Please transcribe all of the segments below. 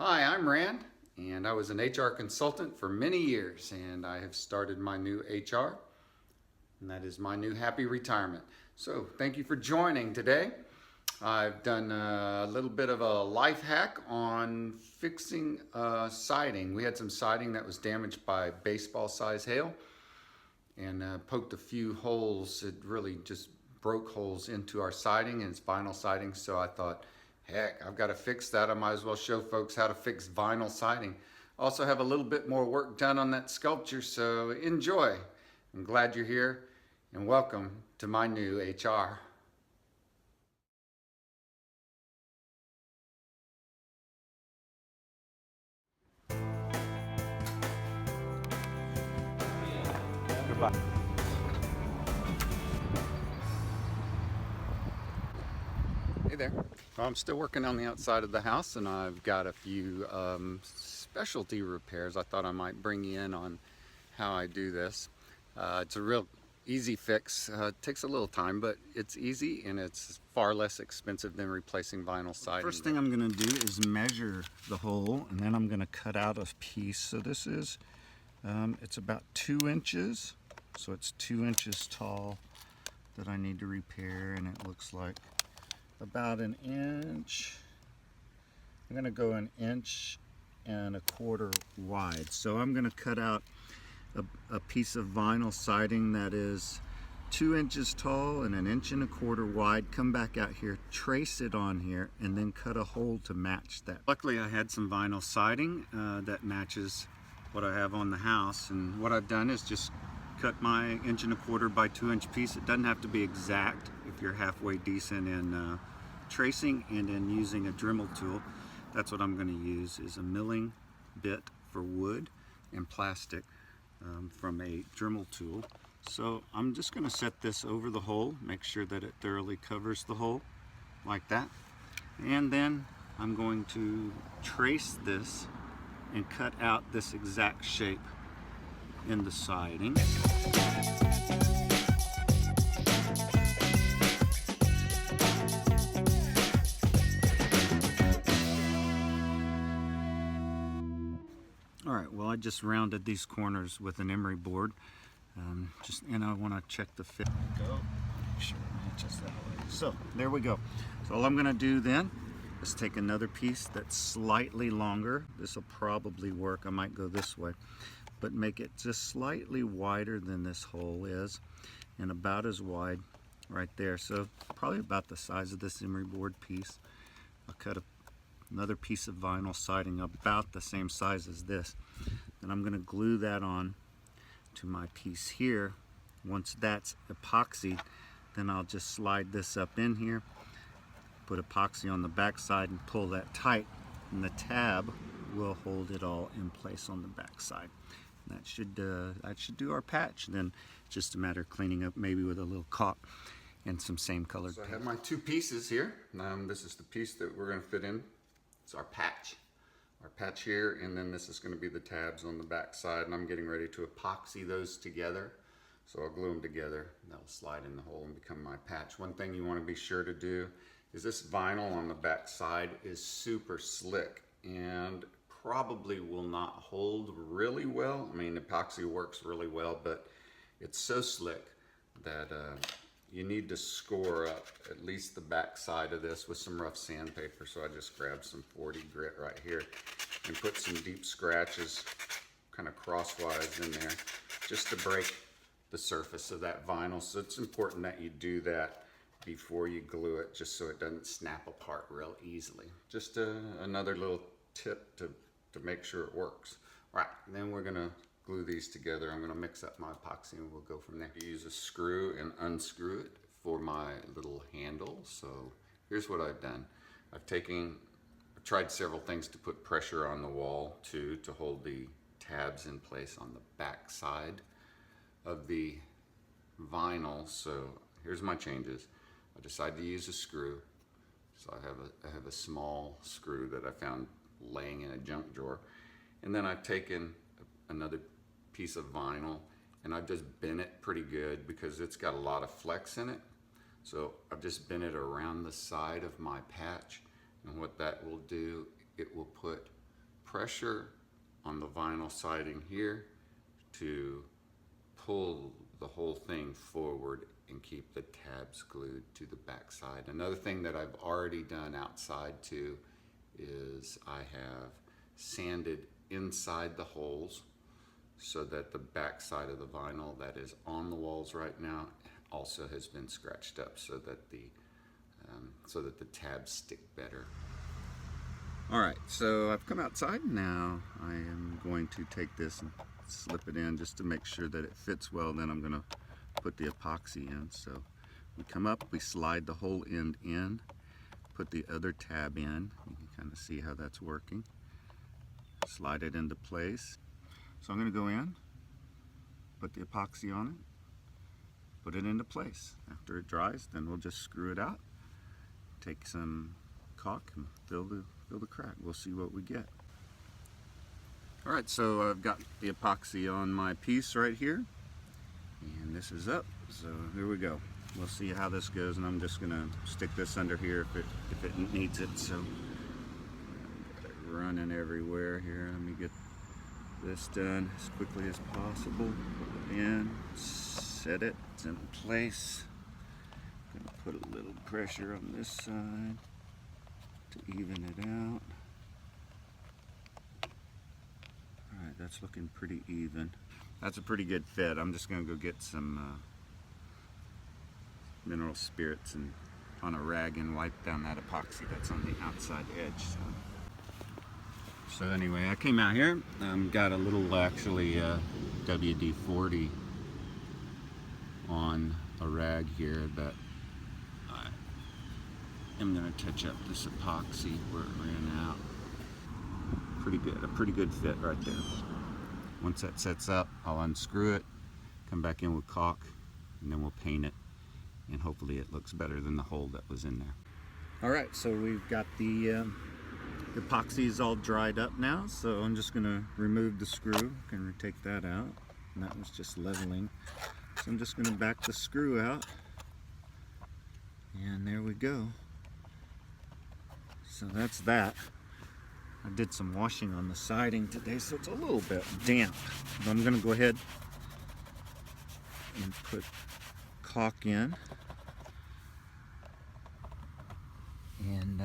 Hi, I'm Rand, and I was an HR consultant for many years, and I have started my new HR, and that is my new happy retirement. So thank you for joining today. I've done a little bit of a life hack on fixing siding. We had some siding that was damaged by baseball size hail and poked a few holes. It really just broke holes into our siding, and it's vinyl siding, so I thought, heck, I've got to fix that. I might as well show folks how to fix vinyl siding. Also have a little bit more work done on that sculpture, so enjoy. I'm glad you're here, and welcome to my new HR. Goodbye. Hey there. Well, I'm still working on the outside of the house, and I've got a few specialty repairs I thought I might bring you in on how I do this. It's a real easy fix. It takes a little time, but it's easy and it's far less expensive than replacing vinyl siding. First thing I'm going to do is measure the hole, and then I'm going to cut out a piece. So this is, it's about 2 inches. So it's 2 inches tall that I need to repair, and it looks like about 1 inch. I'm going to go 1.25 inches wide. So I'm going to cut out a piece of vinyl siding that is 2 inches tall and 1.25 inches wide. Come back out here, trace it on here, and then cut a hole to match that. Luckily I had some vinyl siding that matches what I have on the house, and what I've done is just cut my 1.25 inch by 2 inch piece. It doesn't have to be exact if you're halfway decent in tracing and in using a Dremel tool. That's what I'm going to use, is a milling bit for wood and plastic from a Dremel tool. So I'm just going to set this over the hole, make sure that it thoroughly covers the hole like that, and then I'm going to trace this and cut out this exact shape in the siding. Alright, well, I just rounded these corners with an emery board, and I want to check the fit. Go. Make sure it matches that way. So there we go. So all I'm going to do then is take another piece that's slightly longer. This will probably work. I might go this way, but make it just slightly wider than this hole is, and about as wide right there. So probably about the size of this emery board piece. I'll cut another piece of vinyl siding about the same size as this. And I'm going to glue that on to my piece here. Once that's epoxied, then I'll just slide this up in here, put epoxy on the back side, and pull that tight, and the tab will hold it all in place on the back side. That should do our patch. Then it's just a matter of cleaning up, maybe with a little caulk and some same colored So I paint. have my two pieces here. This is the piece that we're going to fit in. It's our patch. Our patch here, and then this is going to be the tabs on the back side, and I'm getting ready to epoxy those together. So I'll glue them together, and they'll slide in the hole and become my patch. One thing you want to be sure to do is this vinyl on the back side is super slick and probably will not hold really well. I mean, epoxy works really well, but it's so slick that you need to score up at least the back side of this with some rough sandpaper. So I just grabbed some 40 grit right here and put some deep scratches kind of crosswise in there just to break the surface of that vinyl. So it's important that you do that before you glue it, just so it doesn't snap apart real easily. Just another little tip to make sure it works. All right, and then we're gonna glue these together. I'm gonna mix up my epoxy and we'll go from there. Use a screw and unscrew it for my little handle. So here's what I've done. I've tried several things to put pressure on the wall to hold the tabs in place on the back side of the vinyl. So here's my changes. I decided to use a screw. So I have a small screw that I found laying in a junk drawer. And then I've taken another piece of vinyl and I've just bent it pretty good because it's got a lot of flex in it. So I've just bent it around the side of my patch, and what that will do, it will put pressure on the vinyl siding here to pull the whole thing forward and keep the tabs glued to the back side. Another thing that I've already done outside too is I have sanded inside the holes so that the back side of the vinyl that is on the walls right now also has been scratched up so that the tabs stick better. All right, so I've come outside now. I am going to take this and slip it in just to make sure that it fits well. Then I'm going to put the epoxy in. So we come up, we slide the whole end in, put the other tab in. You can kind of see how that's working. Slide it into place. So I'm going to go in, put the epoxy on it, put it into place. After it dries, then we'll just screw it out, take some caulk and fill the crack. We'll see what we get. All right, so I've got the epoxy on my piece right here, and this is up. So here we go. We'll see how this goes, and I'm just gonna stick this under here if it needs it. So got it running everywhere here. Let me get this done as quickly as possible. Put it in, set it, it's in place. Gonna put a little pressure on this side to even it out. All right, that's looking pretty even. That's a pretty good fit. I'm just gonna go get some mineral spirits and on a rag and wipe down that epoxy that's on the outside edge. So anyway, I came out here, got a little actually WD-40 on a rag here that I'm going to touch up this epoxy where it ran out. Pretty good, a pretty good fit right there. Once that sets up, I'll unscrew it, come back in with caulk, and then we'll paint it, and hopefully it looks better than the hole that was in there. All right, so we've got the epoxy is all dried up now, so I'm just going to remove the screw. Can take that out, and that was just leveling. So I'm just going to back the screw out, and there we go. So that's that. I did some washing on the siding today, so it's a little bit damp. But I'm going to go ahead and put caulk in, and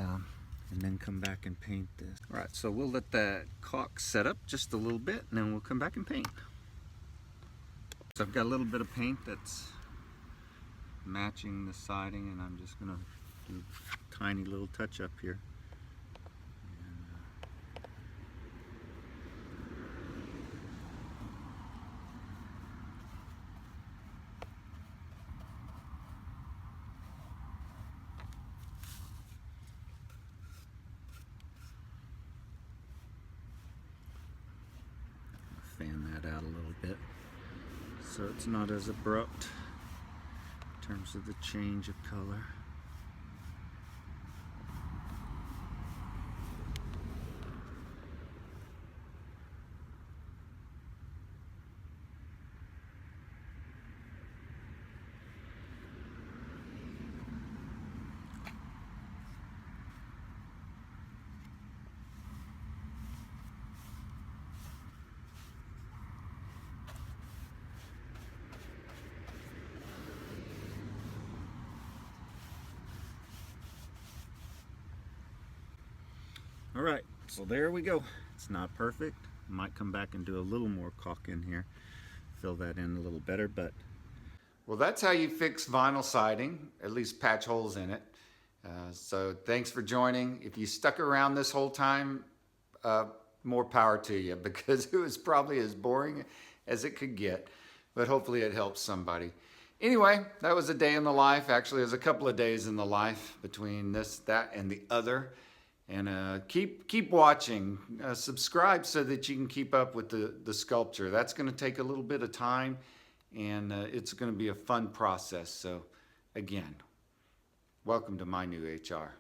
then come back and paint this. All right, so we'll let that caulk set up just a little bit, and then we'll come back and paint. So I've got a little bit of paint that's matching the siding, and I'm just going to do a tiny little touch up here. Fan that out a little bit so it's not as abrupt in terms of the change of color. All right, so there we go. It's not perfect. Might come back and do a little more caulk in here, fill that in a little better, but. Well, that's how you fix vinyl siding, at least patch holes in it. So thanks for joining. If you stuck around this whole time, more power to you, because it was probably as boring as it could get, but hopefully it helps somebody. Anyway, that was a day in the life. Actually, it was a couple of days in the life between this, that, and the other. And keep watching. Subscribe so that you can keep up with the sculpture. That's going to take a little bit of time, and it's going to be a fun process. So again, welcome to mynewHR.